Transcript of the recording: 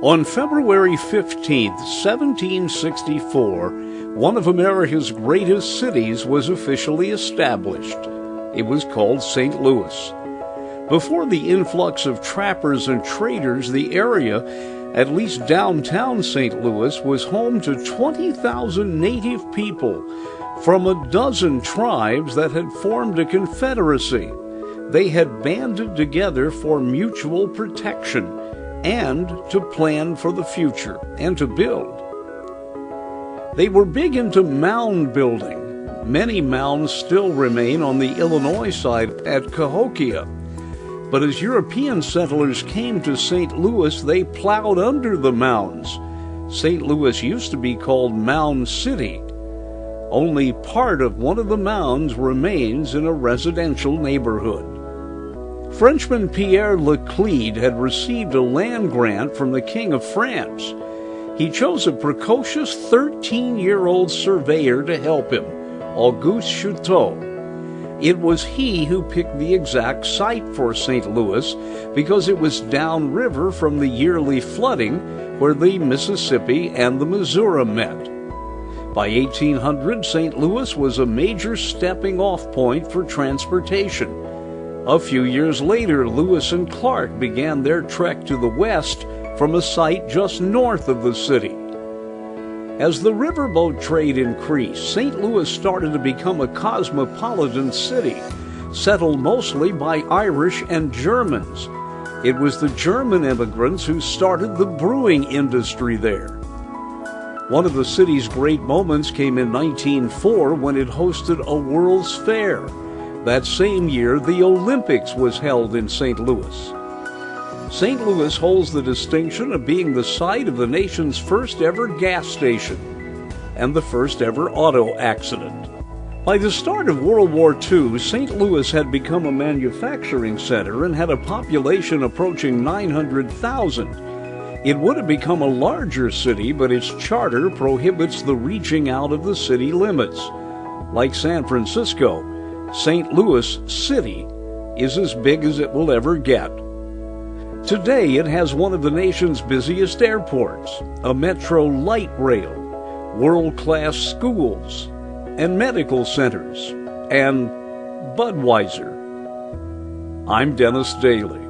On February 15th, 1764, one of America's greatest cities was officially established. It was called St. Louis. Before the influx of trappers and traders, the area, at least downtown St. Louis, was home to 20,000 native people from a dozen tribes that had formed a confederacy. They had banded together for mutual protection and to plan for the future and to build. They were big into mound building. Many mounds still remain on the Illinois side at Cahokia. But as European settlers came to St. Louis, they plowed under the mounds. St. Louis used to be called Mound City. Only part of one of the mounds remains in a residential neighborhood. Frenchman Pierre Laclede had received a land grant from the King of France. He chose a precocious 13-year-old surveyor to help him, Auguste Chouteau. It was he who picked the exact site for St. Louis because it was downriver from the yearly flooding where the Mississippi and the Missouri met. By 1800, St. Louis was a major stepping-off point for transportation. A few years later, Lewis and Clark began their trek to the west from a site just north of the city. As the riverboat trade increased, St. Louis started to become a cosmopolitan city, settled mostly by Irish and Germans. It was the German immigrants who started the brewing industry there. One of the city's great moments came in 1904 when it hosted a World's Fair. That same year, the Olympics was held in St. Louis. St. Louis holds the distinction of being the site of the nation's first ever gas station and the first ever auto accident. By the start of World War II, St. Louis had become a manufacturing center and had a population approaching 900,000. It would have become a larger city, but its charter prohibits the reaching out of the city limits. Like San Francisco, St. Louis City is as big as it will ever get. Today, it has one of the nation's busiest airports, a metro light rail, world-class schools, and medical centers, and Budweiser. I'm Dennis Daly.